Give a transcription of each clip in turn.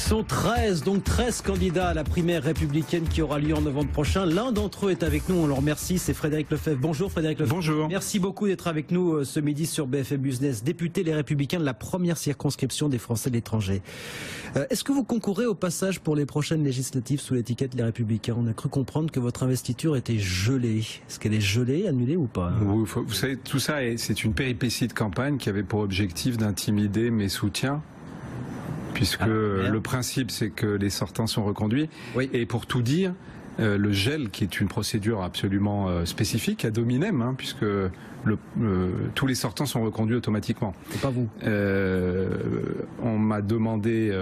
sont 13, donc 13 candidats à la primaire républicaine qui aura lieu en novembre prochain. L'un d'entre eux est avec nous, on le remercie, c'est Frédéric Lefebvre. Bonjour Frédéric Lefebvre. Bonjour. Merci beaucoup d'être avec nous ce midi sur BFM Business. Député Les Républicains de la première circonscription des Français de l'étranger. Est-ce que vous concourez au passage pour les prochaines législatives sous l'étiquette Les Républicains? On a cru comprendre que votre investiture était gelée. Est-ce qu'elle est gelée, annulée ou pas? Vous savez, tout ça, c'est une péripétie de campagne qui avait pour objectif d'intimider mes soutiens. Puisque le principe, c'est que les sortants sont reconduits. Oui. Et pour tout dire, le gel, qui est une procédure absolument spécifique, ad hominem, puisque tous les sortants sont reconduits automatiquement. Et pas vous. On m'a demandé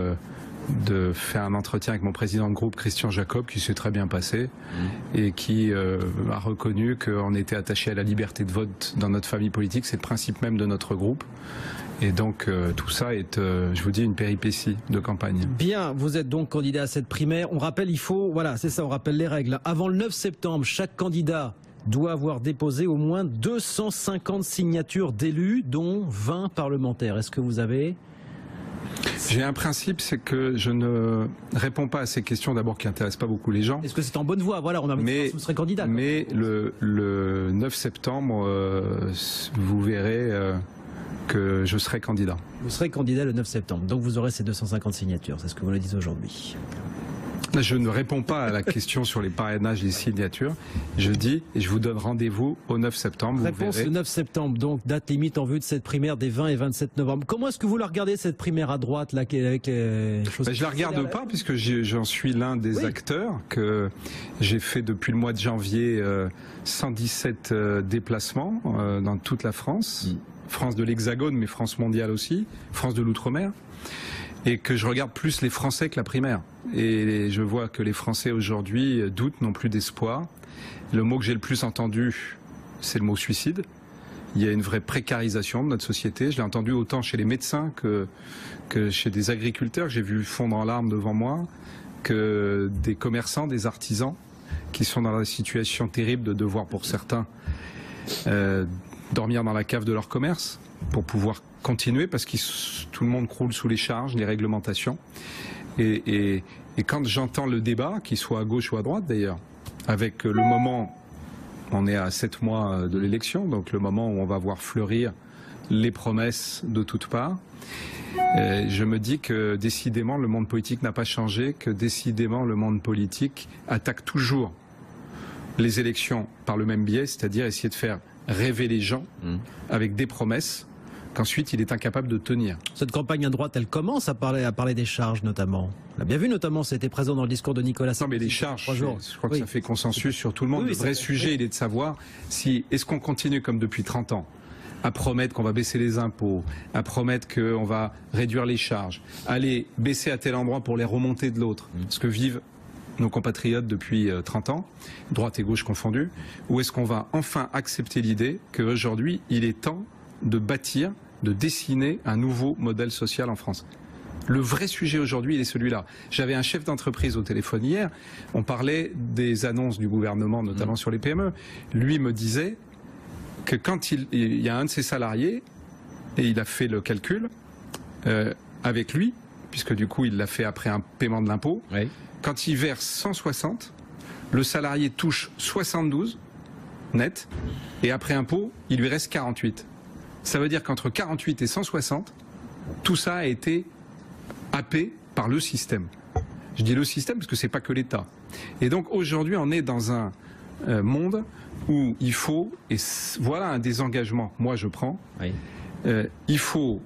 de faire un entretien avec mon président de groupe, Christian Jacob, qui s'est très bien passé, et qui a reconnu qu'on était attaché à la liberté de vote dans notre famille politique. C'est le principe même de notre groupe. Et donc tout ça est, je vous dis, une péripétie de campagne. Bien, vous êtes donc candidat à cette primaire. On rappelle, voilà, c'est ça, on rappelle les règles. Avant le 9 septembre, chaque candidat doit avoir déposé au moins 250 signatures d'élus, dont 20 parlementaires. Est-ce que vous avez... J'ai un principe, c'est que je ne réponds pas à ces questions d'abord qui n'intéressent pas beaucoup les gens. Est-ce que c'est en bonne voie? Voilà, on a envie de savoir si vous serez candidat. Mais le 9 septembre, vous verrez que je serai candidat. Vous serez candidat le 9 septembre, donc vous aurez ces 250 signatures, c'est ce que vous le dites aujourd'hui. Je ne réponds pas à la question sur les parrainages et les signatures. Je dis, et je vous donne rendez-vous au 9 septembre. Réponse le 9 septembre, donc date limite en vue de cette primaire des 20 et 27 novembre. Comment est-ce que vous la regardez, cette primaire à droite, là, avec les choses... Je la regarde pas, puisque j'en suis l'un des acteurs, que j'ai fait depuis le mois de janvier 117 déplacements dans toute la France. France de l'Hexagone, mais France mondiale aussi, France de l'Outre-mer. Et que je regarde plus les Français que la primaire. Et je vois que les Français aujourd'hui doutent, n'ont plus d'espoir. Le mot que j'ai le plus entendu, c'est le mot suicide. Il y a une vraie précarisation de notre société. Je l'ai entendu autant chez les médecins que chez des agriculteurs que j'ai vu fondre en larmes devant moi, que des commerçants, des artisans, qui sont dans la situation terrible de devoir, pour certains, dormir dans la cave de leur commerce pour pouvoir continuer, parce que tout le monde croule sous les charges, les réglementations. Et quand j'entends le débat, qu'il soit à gauche ou à droite d'ailleurs, avec le moment, on est à 7 mois de l'élection, donc le moment où on va voir fleurir les promesses de toutes parts, je me dis que décidément le monde politique n'a pas changé, que décidément le monde politique attaque toujours les élections par le même biais, c'est-à-dire essayer de faire rêver les gens avec des promesses qu'ensuite il est incapable de tenir. Cette campagne à droite, elle commence à parler des charges notamment. On l'a bien vu notamment, c'était présent dans le discours de Nicolas Sarkozy. Non mais les charges, je crois que ça fait consensus sur tout le monde. Le vrai sujet, il est de savoir si est-ce qu'on continue comme depuis 30 ans à promettre qu'on va baisser les impôts, à promettre qu'on va réduire les charges, aller baisser à tel endroit pour les remonter de l'autre, ce que vivent nos compatriotes depuis 30 ans, droite et gauche confondues, ou est-ce qu'on va enfin accepter l'idée qu'aujourd'hui, il est temps de bâtir, de dessiner un nouveau modèle social en France? Le vrai sujet aujourd'hui, il est celui-là. J'avais un chef d'entreprise au téléphone hier, on parlait des annonces du gouvernement, notamment sur les PME. Lui me disait que quand il y a un de ses salariés, et il a fait le calcul avec lui, puisque du coup il l'a fait après un paiement de l'impôt, quand il verse 160, le salarié touche 72 net, et après impôt, il lui reste 48. Ça veut dire qu'entre 48 et 160, tout ça a été happé par le système. Je dis le système parce que c'est pas que l'État. Et donc aujourd'hui, on est dans un monde où il faut, et voilà un des engagements, moi je prends, il faut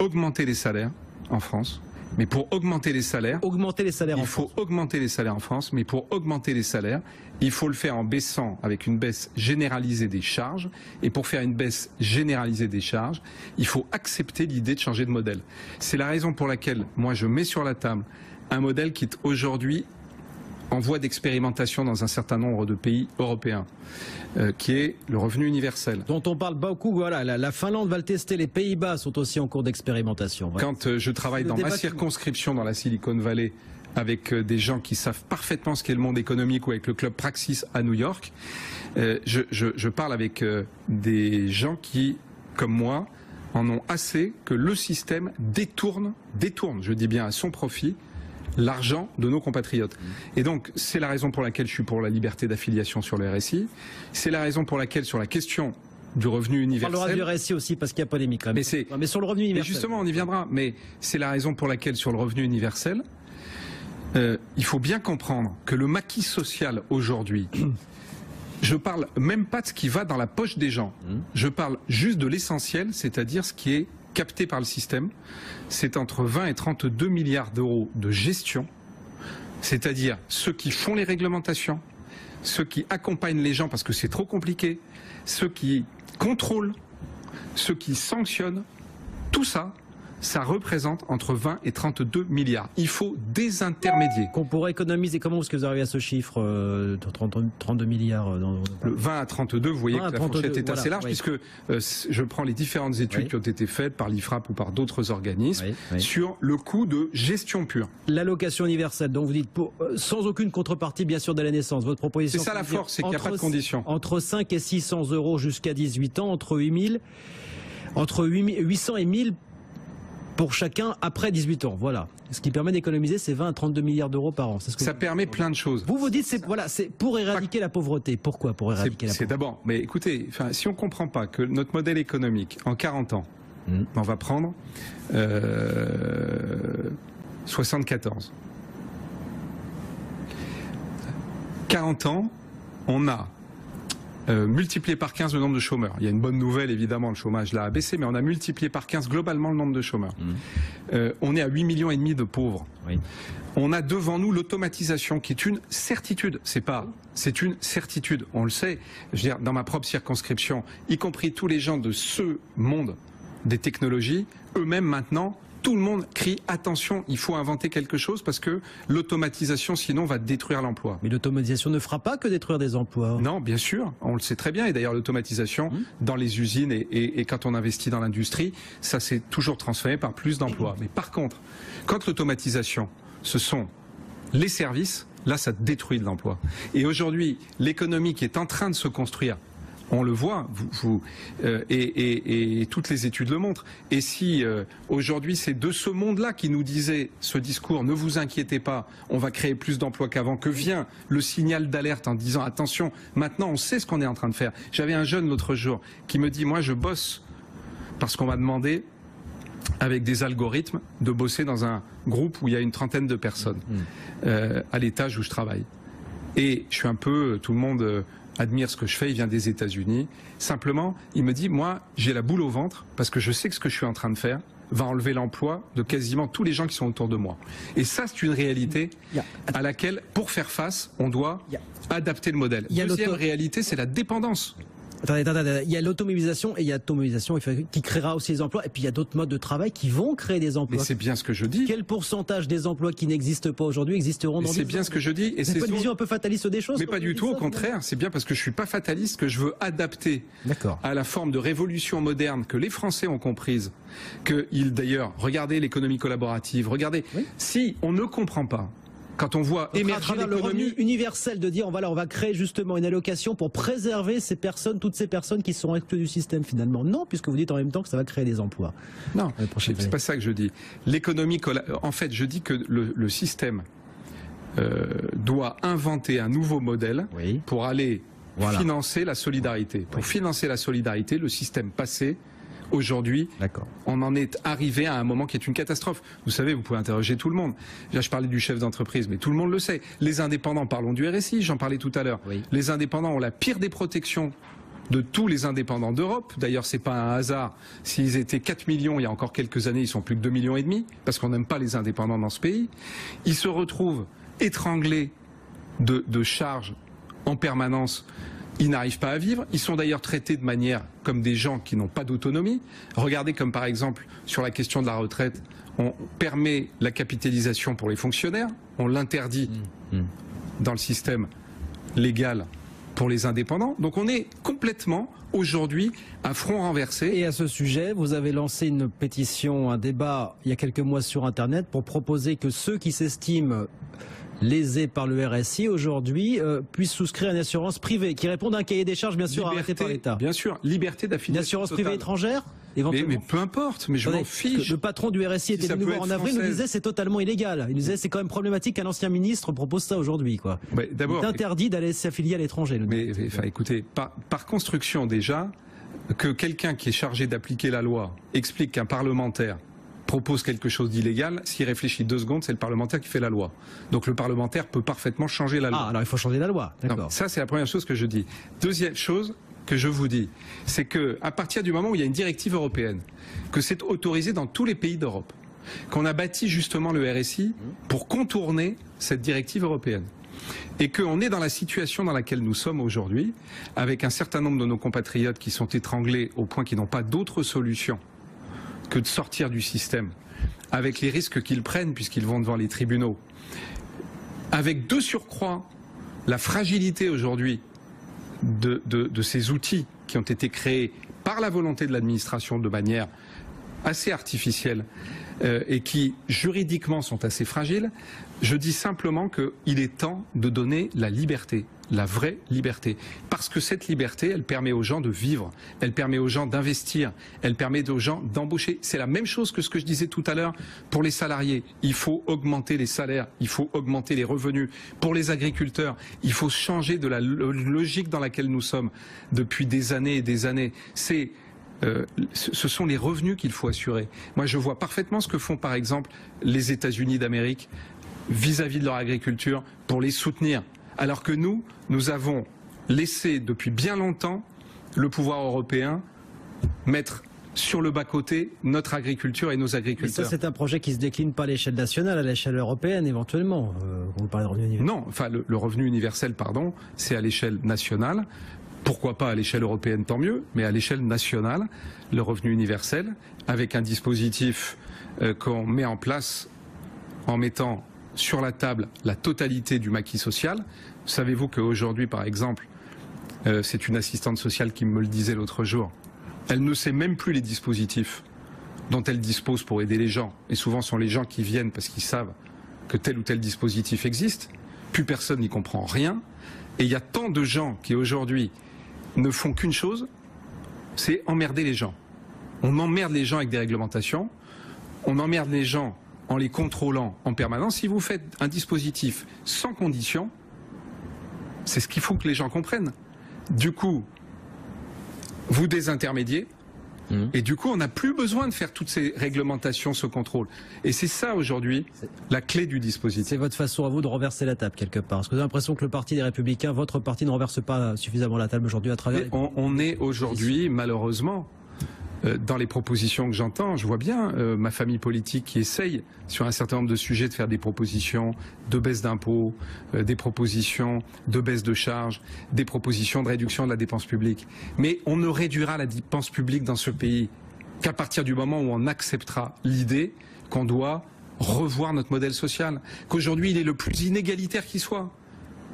augmenter les salaires en France. Mais pour augmenter les salaires, il faut augmenter les salaires en France, mais pour augmenter les salaires, il faut le faire en baissant, avec une baisse généralisée des charges. Et pour faire une baisse généralisée des charges, il faut accepter l'idée de changer de modèle. C'est la raison pour laquelle moi je mets sur la table un modèle qui est aujourd'hui en voie d'expérimentation dans un certain nombre de pays européens, qui est le revenu universel. Dont on parle beaucoup, voilà, la Finlande va le tester, les Pays-Bas sont aussi en cours d'expérimentation. Voilà. Quand je travaille dans ma circonscription, dans la Silicon Valley, avec des gens qui savent parfaitement ce qu'est le monde économique, ou avec le club Praxis à New York, je parle avec des gens qui, comme moi, en ont assez que le système détourne, je dis bien à son profit, l'argent de nos compatriotes. Et donc, c'est la raison pour laquelle je suis pour la liberté d'affiliation sur le RSI. C'est la raison pour laquelle, sur la question du revenu universel... On parlera du RSI aussi, parce qu'il y a polémique quand même. Mais sur le revenu universel... Mais justement, on y viendra. Mais c'est la raison pour laquelle, sur le revenu universel, il faut bien comprendre que le maquis social aujourd'hui... Je parle même pas de ce qui va dans la poche des gens. Je parle juste de l'essentiel, c'est-à-dire ce qui est capté par le système. C'est entre 20 et 32 milliards d'euros de gestion, c'est-à-dire ceux qui font les réglementations, ceux qui accompagnent les gens parce que c'est trop compliqué, ceux qui contrôlent, ceux qui sanctionnent, tout ça, ça représente entre 20 et 32 milliards. Il faut désintermédier. Qu'on pourrait économiser. Comment est-ce que vous arrivez à ce chiffre de 32 milliards Le 20 à 32, vous voyez que la fourchette est assez large, puisque je prends les différentes études qui ont été faites par l'IFRAP ou par d'autres organismes sur le coût de gestion pure. L'allocation universelle, donc vous dites sans aucune contrepartie, bien sûr, dès la naissance. Votre proposition, c'est ça la force, c'est qu'il n'y a pas de condition. Entre 5 et 600 euros jusqu'à 18 ans, entre 800 et 1000 pour chacun après 18 ans, voilà. Ce qui permet d'économiser ces 20 à 32 milliards d'euros par an. Ça permet plein de choses. Vous dites, c'est pour éradiquer la pauvreté. Pourquoi pour éradiquer la pauvreté? C'est d'abord, mais écoutez, si on ne comprend pas que notre modèle économique, en 40 ans, on va prendre 74. 40 ans, on a multiplié par 15 le nombre de chômeurs. Il y a une bonne nouvelle, évidemment, le chômage là a baissé, mais on a multiplié par 15 globalement le nombre de chômeurs. On est à 8,5 millions de pauvres. On a devant nous l'automatisation qui est une certitude. C'est une certitude. On le sait. Je veux dire, dans ma propre circonscription, y compris tous les gens de ce monde des technologies, eux-mêmes maintenant, tout le monde crie attention, il faut inventer quelque chose parce que l'automatisation sinon va détruire l'emploi. Mais l'automatisation ne fera pas que détruire des emplois. Non, bien sûr, on le sait très bien. Et d'ailleurs l'automatisation dans les usines et quand on investit dans l'industrie, ça s'est toujours transformé par plus d'emplois. Mais par contre, quand l'automatisation, ce sont les services, là ça détruit de l'emploi. Et aujourd'hui, l'économie qui est en train de se construire, on le voit, et toutes les études le montrent. Et si aujourd'hui c'est de ce monde-là qui nous disait ce discours, ne vous inquiétez pas, on va créer plus d'emplois qu'avant, que vient le signal d'alerte en disant attention, maintenant on sait ce qu'on est en train de faire. J'avais un jeune l'autre jour qui me dit, moi je bosse parce qu'on m'a demandé avec des algorithmes de bosser dans un groupe où il y a une trentaine de personnes à l'étage où je travaille. Et je suis un peu, tout le monde admire ce que je fais, il vient des États-Unis. Simplement, il me dit, moi, j'ai la boule au ventre parce que je sais que ce que je suis en train de faire va enlever l'emploi de quasiment tous les gens qui sont autour de moi. Et ça, c'est une réalité à laquelle, pour faire face, on doit adapter le modèle. Deuxième réalité, c'est la dépendance. Attendez. Il y a l'automatisation et il y a l'automatisation qui créera aussi des emplois. Et puis il y a d'autres modes de travail qui vont créer des emplois. Mais c'est bien ce que je dis. Quel pourcentage des emplois qui n'existent pas aujourd'hui existeront dans 10 ans? C'est bien ce que je dis. Et c'est pas une vision un peu fataliste des choses. Mais pas du tout, au contraire. C'est bien parce que je suis pas fataliste que je veux adapter à la forme de révolution moderne que les Français ont comprise. D'ailleurs, regardez l'économie collaborative. Regardez, si on ne comprend pas. Quand on voit émerger le revenu universel de dire on va créer justement une allocation pour préserver ces personnes, toutes ces personnes qui sont exclues du système finalement. Non, puisque vous dites en même temps que ça va créer des emplois. Non, c'est pas ça que je dis. L'économie, en fait, je dis que le système doit inventer un nouveau modèle pour aller financer la solidarité. Pour financer la solidarité, le système passé. Aujourd'hui, on en est arrivé à un moment qui est une catastrophe. Vous savez, vous pouvez interroger tout le monde. Là, je parlais du chef d'entreprise, mais tout le monde le sait. Les indépendants, parlons du RSI, j'en parlais tout à l'heure. Les indépendants ont la pire des protections de tous les indépendants d'Europe. D'ailleurs, c'est pas un hasard. S'ils étaient 4 millions il y a encore quelques années, ils sont plus que 2,5 millions, parce qu'on n'aime pas les indépendants dans ce pays. Ils se retrouvent étranglés de charges en permanence. Ils n'arrivent pas à vivre. Ils sont d'ailleurs traités de manière comme des gens qui n'ont pas d'autonomie. Regardez comme par exemple sur la question de la retraite, on permet la capitalisation pour les fonctionnaires, on l'interdit dans le système légal pour les indépendants. Donc on est complètement aujourd'hui à front renversé. Et à ce sujet, vous avez lancé une pétition, un débat il y a quelques mois sur Internet pour proposer que ceux qui s'estiment lésés par le RSI aujourd'hui puissent souscrire à une assurance privée qui réponde à un cahier des charges bien sûr arrêté par l'État. Bien sûr, liberté d'affiliation. Une assurance privée étrangère éventuellement. Mais peu importe, mais je m'en fiche. Le patron du RSI était de nouveau en avril, nous disait c'est totalement illégal. Il nous disait c'est quand même problématique qu'un ancien ministre propose ça aujourd'hui, quoi. D'abord, il est interdit d'aller s'affilier à l'étranger. Mais écoutez, par construction déjà, que quelqu'un qui est chargé d'appliquer la loi explique qu'un parlementaire propose quelque chose d'illégal, s'il réfléchit 2 secondes, c'est le parlementaire qui fait la loi. Donc le parlementaire peut parfaitement changer la loi. Ah, alors il faut changer la loi, d'accord. Ça, c'est la première chose que je dis. Deuxième chose que je vous dis, c'est que à partir du moment où il y a une directive européenne, que c'est autorisé dans tous les pays d'Europe, qu'on a bâti justement le RSI pour contourner cette directive européenne, et qu'on est dans la situation dans laquelle nous sommes aujourd'hui, avec un certain nombre de nos compatriotes qui sont étranglés au point qu'ils n'ont pas d'autre solution que de sortir du système, avec les risques qu'ils prennent puisqu'ils vont devant les tribunaux, avec de surcroît la fragilité aujourd'hui de ces outils qui ont été créés par la volonté de l'administration de manière assez artificielle et qui juridiquement sont assez fragiles, je dis simplement qu'il est temps de donner la liberté, la vraie liberté. Parce que cette liberté, elle permet aux gens de vivre, elle permet aux gens d'investir, elle permet aux gens d'embaucher. C'est la même chose que ce que je disais tout à l'heure pour les salariés. Il faut augmenter les salaires, il faut augmenter les revenus. Pour les agriculteurs, il faut changer de la logique dans laquelle nous sommes depuis des années et des années. Ce sont les revenus qu'il faut assurer. Moi, je vois parfaitement ce que font, par exemple, les États-Unis d'Amérique vis-à-vis de leur agriculture pour les soutenir. Alors que nous avons laissé depuis bien longtemps le pouvoir européen mettre sur le bas-côté notre agriculture et nos agriculteurs. Mais ça, c'est un projet qui se décline pas à l'échelle nationale, à l'échelle européenne éventuellement. On parle de revenu universel. Non, enfin le revenu universel, pardon, c'est à l'échelle nationale. Pourquoi pas à l'échelle européenne, tant mieux, mais à l'échelle nationale, le revenu universel, avec un dispositif qu'on met en place en mettant sur la table la totalité du maquis social. Savez-vous qu'aujourd'hui, par exemple, c'est une assistante sociale qui me le disait l'autre jour, elle ne sait même plus les dispositifs dont elle dispose pour aider les gens. Et souvent, ce sont les gens qui viennent parce qu'ils savent que tel ou tel dispositif existe. Plus personne n'y comprend rien. Et il y a tant de gens qui, aujourd'hui, ne font qu'une chose, c'est emmerder les gens. On emmerde les gens avec des réglementations, on emmerde les gens en les contrôlant en permanence. Si vous faites un dispositif sans condition, c'est ce qu'il faut que les gens comprennent. Du coup, vous désintermédiez, et du coup, on n'a plus besoin de faire toutes ces réglementations, ce contrôle. Et c'est ça, aujourd'hui, la clé du dispositif. C'est votre façon à vous de renverser la table, quelque part. Parce que vous avez l'impression que le Parti des Républicains, votre parti, ne renverse pas suffisamment la table aujourd'hui à travers... On est aujourd'hui, malheureusement, dans les propositions que j'entends, je vois bien ma famille politique qui essaye, sur un certain nombre de sujets, de faire des propositions de baisse d'impôts, des propositions de baisse de charges, des propositions de réduction de la dépense publique. Mais on ne réduira la dépense publique dans ce pays qu'à partir du moment où on acceptera l'idée qu'on doit revoir notre modèle social, qu'aujourd'hui il est le plus inégalitaire qui soit,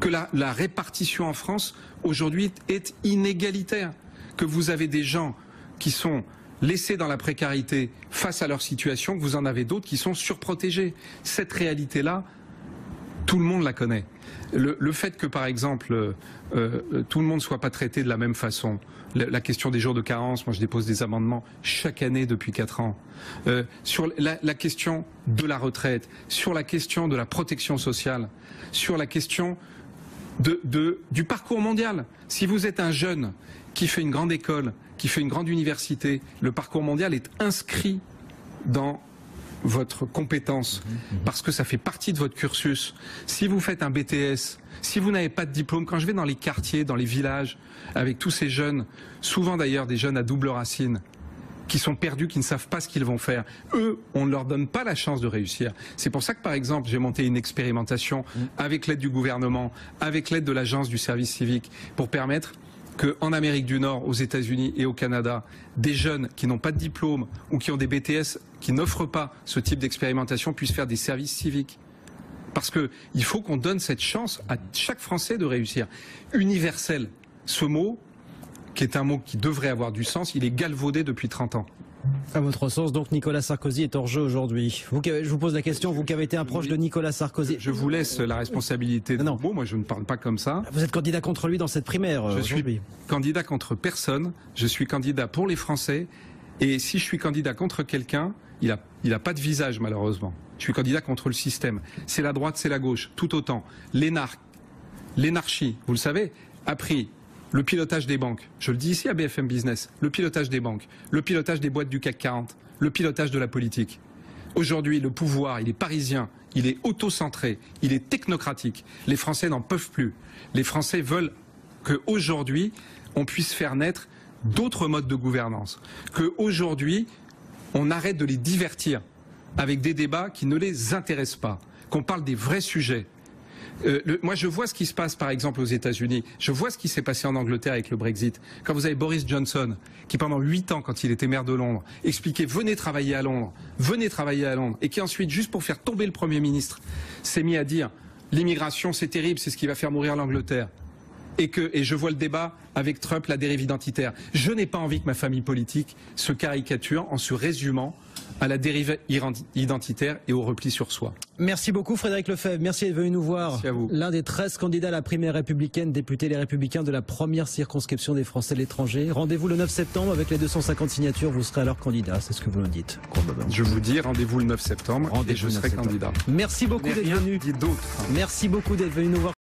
que la répartition en France aujourd'hui est inégalitaire, que vous avez des gens qui sont laissés dans la précarité face à leur situation, que vous en avez d'autres qui sont surprotégés. Cette réalité-là, tout le monde la connaît. Le fait que, par exemple, tout le monde ne soit pas traité de la même façon, la question des jours de carence, moi je dépose des amendements chaque année depuis 4 ans, sur la question de la retraite, sur la question de la protection sociale, sur la question du parcours mondial. Si vous êtes un jeune qui fait une grande école, qui fait une grande université, le parcours mondial est inscrit dans votre compétence, parce que ça fait partie de votre cursus. Si vous faites un BTS, si vous n'avez pas de diplôme, quand je vais dans les quartiers, dans les villages, avec tous ces jeunes, souvent d'ailleurs des jeunes à double racine, qui sont perdus, qui ne savent pas ce qu'ils vont faire. Eux, on ne leur donne pas la chance de réussir. C'est pour ça que, par exemple, j'ai monté une expérimentation avec l'aide du gouvernement, avec l'aide de l'agence du service civique, pour permettre qu'en Amérique du Nord, aux États-Unis et au Canada, des jeunes qui n'ont pas de diplôme ou qui ont des BTS qui n'offrent pas ce type d'expérimentation puissent faire des services civiques. Parce qu'il faut qu'on donne cette chance à chaque Français de réussir. Universel, ce mot, qui est un mot qui devrait avoir du sens, il est galvaudé depuis 30 ans. À votre sens, donc, Nicolas Sarkozy est hors jeu aujourd'hui. Je vous pose la question, vous qui avez été un proche de Nicolas Sarkozy. Je vous laisse la responsabilité de vos mots, moi je ne parle pas comme ça. Vous êtes candidat contre lui dans cette primaire aujourd'hui. Je suis candidat contre personne, je suis candidat pour les Français, et si je suis candidat contre quelqu'un, il a pas de visage malheureusement. Je suis candidat contre le système. C'est la droite, c'est la gauche, tout autant. L'énarchie, vous le savez, a pris le pilotage des banques, je le dis ici à BFM Business, le pilotage des banques, le pilotage des boîtes du CAC 40, le pilotage de la politique. Aujourd'hui, le pouvoir, il est parisien, il est auto-centré, il est technocratique. Les Français n'en peuvent plus. Les Français veulent qu'aujourd'hui, on puisse faire naître d'autres modes de gouvernance. Qu'aujourd'hui, on arrête de les divertir avec des débats qui ne les intéressent pas, qu'on parle des vrais sujets. Moi, je vois ce qui se passe, par exemple, aux États-Unis. Je vois ce qui s'est passé en Angleterre avec le Brexit. Quand vous avez Boris Johnson, qui pendant 8 ans, quand il était maire de Londres, expliquait « venez travailler à Londres », et qui ensuite, juste pour faire tomber le Premier ministre, s'est mis à dire « l'immigration, c'est terrible, c'est ce qui va faire mourir l'Angleterre ». Et je vois le débat avec Trump, la dérive identitaire. Je n'ai pas envie que ma famille politique se caricature en se résumant à la dérive identitaire et au repli sur soi. Merci beaucoup Frédéric Lefebvre, merci d'être venu nous voir. Merci à vous. L'un des 13 candidats à la primaire républicaine, député Les Républicains de la première circonscription des Français de l'étranger. Rendez-vous le 9 septembre avec les 250 signatures, vous serez alors candidat, c'est ce que vous nous dites. Je vous dis, rendez-vous le 9 septembre et je serai candidat. Merci beaucoup d'être venu. Merci beaucoup d'être venu nous voir.